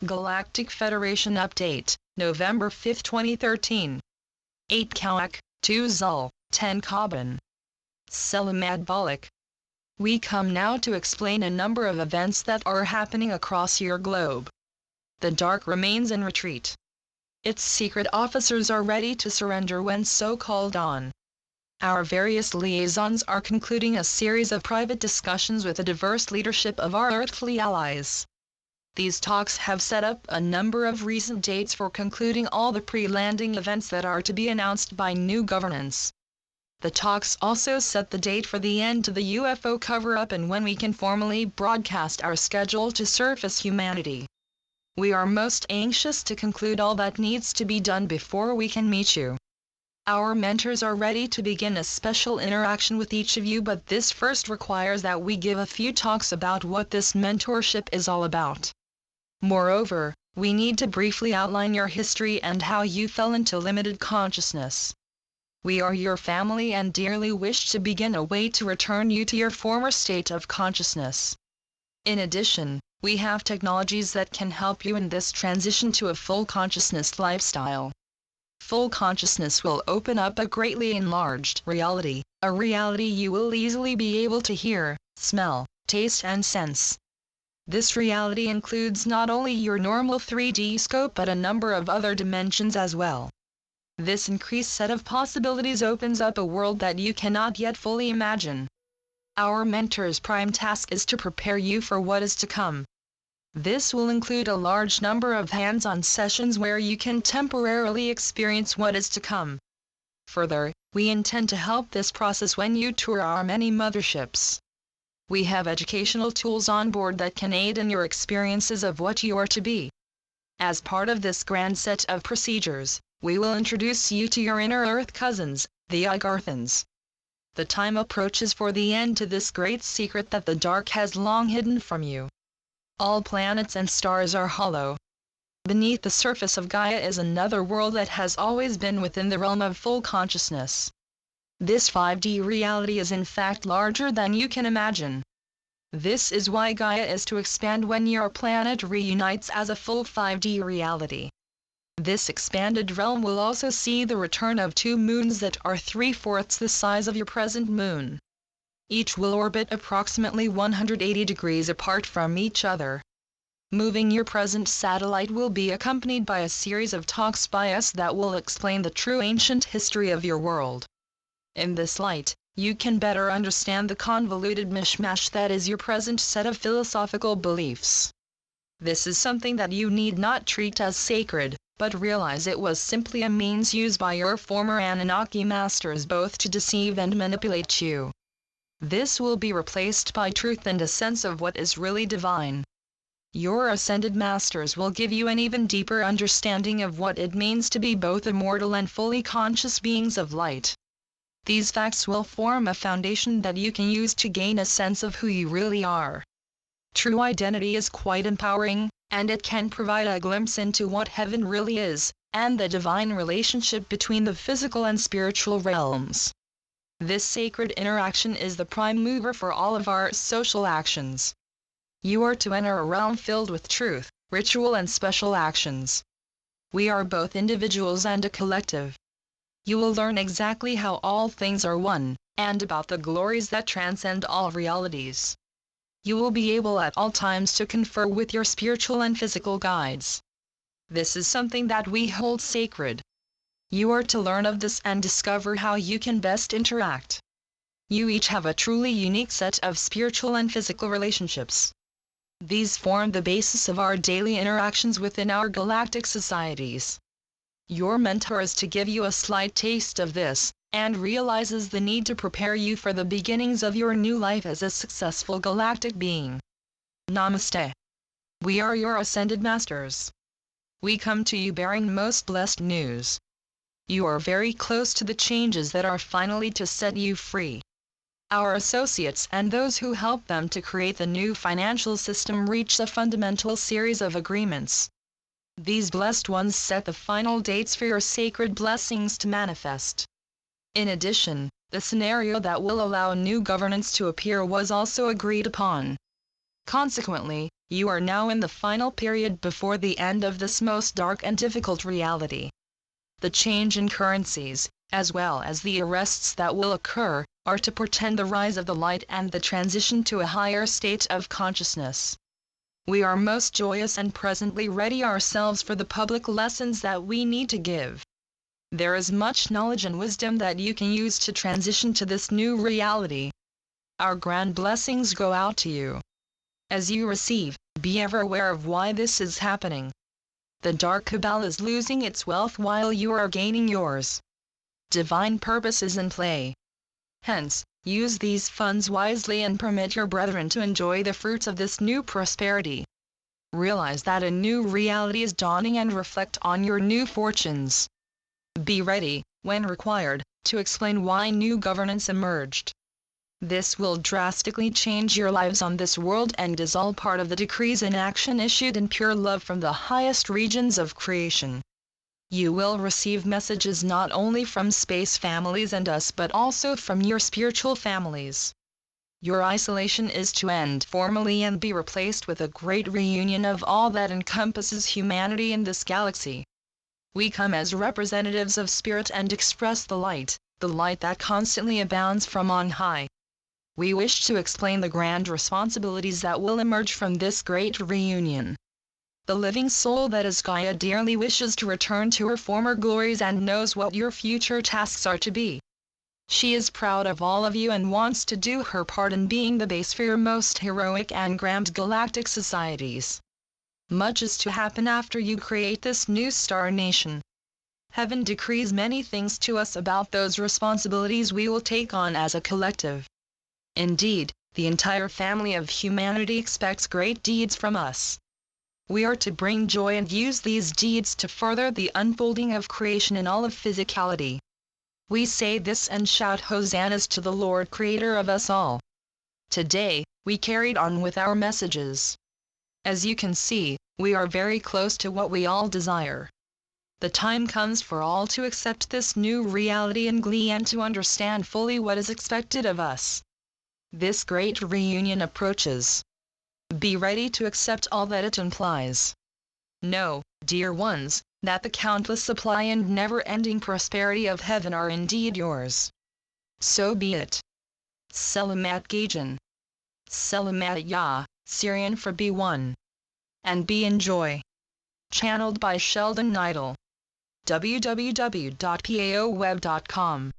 Galactic Federation Update, November 5, 2013. 8 Kawak, 2 Zul, 10 Carbon. Selamadbalik. We come now to explain a number of events that are happening across your globe. The dark remains in retreat. Its secret officers are ready to surrender when so called on. Our various liaisons are concluding a series of private discussions with the diverse leadership of our earthly allies. These talks have set up a number of recent dates for concluding all the pre-landing events that are to be announced by new governance. The talks also set the date for the end to the UFO cover-up and when we can formally broadcast our schedule to surface humanity. We are most anxious to conclude all that needs to be done before we can meet you. Our mentors are ready to begin a special interaction with each of you, but this first requires that we give a few talks about what this mentorship is all about. Moreover, we need to briefly outline your history and how you fell into limited consciousness. We are your family and dearly wish to begin a way to return you to your former state of consciousness. In addition, we have technologies that can help you in this transition to a full consciousness lifestyle. Full consciousness will open up a greatly enlarged reality, a reality you will easily be able to hear, smell, taste and sense. This reality includes not only your normal 3D scope but a number of other dimensions as well. This increased set of possibilities opens up a world that you cannot yet fully imagine. Our mentor's prime task is to prepare you for what is to come. This will include a large number of hands-on sessions where you can temporarily experience what is to come. Further, we intend to help this process when you tour our many motherships. We have educational tools on board that can aid in your experiences of what you are to be. As part of this grand set of procedures, we will introduce you to your inner Earth cousins, the Igarthans. The time approaches for the end to this great secret that the dark has long hidden from you. All planets and stars are hollow. Beneath the surface of Gaia is another world that has always been within the realm of full consciousness. This 5D reality is in fact larger than you can imagine. This is why Gaia is to expand when your planet reunites as a full 5D reality. This expanded realm will also see the return of 2 moons that are 3/4 the size of your present moon. Each will orbit approximately 180 degrees apart from each other. Moving your present satellite will be accompanied by a series of talks by us that will explain the true ancient history of your world. In this light, you can better understand the convoluted mishmash that is your present set of philosophical beliefs. This is something that you need not treat as sacred, but realize it was simply a means used by your former Anunnaki masters both to deceive and manipulate you. This will be replaced by truth and a sense of what is really divine. Your ascended masters will give you an even deeper understanding of what it means to be both immortal and fully conscious beings of light. These facts will form a foundation that you can use to gain a sense of who you really are. True identity is quite empowering, and it can provide a glimpse into what heaven really is, and the divine relationship between the physical and spiritual realms. This sacred interaction is the prime mover for all of our social actions. You are to enter a realm filled with truth, ritual and special actions. We are both individuals and a collective. You will learn exactly how all things are one, and about the glories that transcend all realities. You will be able at all times to confer with your spiritual and physical guides. This is something that we hold sacred. You are to learn of this and discover how you can best interact. You each have a truly unique set of spiritual and physical relationships. These form the basis of our daily interactions within our galactic societies. Your mentor is to give you a slight taste of this, and realizes the need to prepare you for the beginnings of your new life as a successful galactic being. Namaste. We are your ascended masters. We come to you bearing most blessed news. You are very close to the changes that are finally to set you free. Our associates and those who help them to create the new financial system reach a fundamental series of agreements. These blessed ones set the final dates for your sacred blessings to manifest. In addition, the scenario that will allow new governance to appear was also agreed upon. Consequently, you are now in the final period before the end of this most dark and difficult reality. The change in currencies, as well as the arrests that will occur, are to portend the rise of the light and the transition to a higher state of consciousness. We are most joyous and presently ready ourselves for the public lessons that we need to give. There is much knowledge and wisdom that you can use to transition to this new reality. Our grand blessings go out to you. As you receive, be ever aware of why this is happening. The dark cabal is losing its wealth while you are gaining yours. Divine purpose is in play. Hence, use these funds wisely and permit your brethren to enjoy the fruits of this new prosperity. Realize that a new reality is dawning and reflect on your new fortunes. Be ready, when required, to explain why new governance emerged. This will drastically change your lives on this world and is all part of the decrees in action issued in pure love from the highest regions of creation. You will receive messages not only from space families and us but also from your spiritual families. Your isolation is to end formally and be replaced with a great reunion of all that encompasses humanity in this galaxy. We come as representatives of spirit and express the light that constantly abounds from on high. We wish to explain the grand responsibilities that will emerge from this great reunion. The living soul that is Gaia dearly wishes to return to her former glories and knows what your future tasks are to be. She is proud of all of you and wants to do her part in being the base for your most heroic and grand galactic societies. Much is to happen after you create this new star nation. Heaven decrees many things to us about those responsibilities we will take on as a collective. Indeed, the entire family of humanity expects great deeds from us. We are to bring joy and use these deeds to further the unfolding of creation in all of physicality. We say this and shout hosannas to the Lord Creator of us all. Today, we carried on with our messages. As you can see, we are very close to what we all desire. The time comes for all to accept this new reality in glee and to understand fully what is expected of us. This great reunion approaches. Be ready to accept all that it implies. Know, dear ones, that the countless supply and never-ending prosperity of heaven are indeed yours. So be it. Selamat Gajan. Selamat Ya, Syrian for be one. And be in joy. Channeled by Sheldon Neidl. www.paoweb.com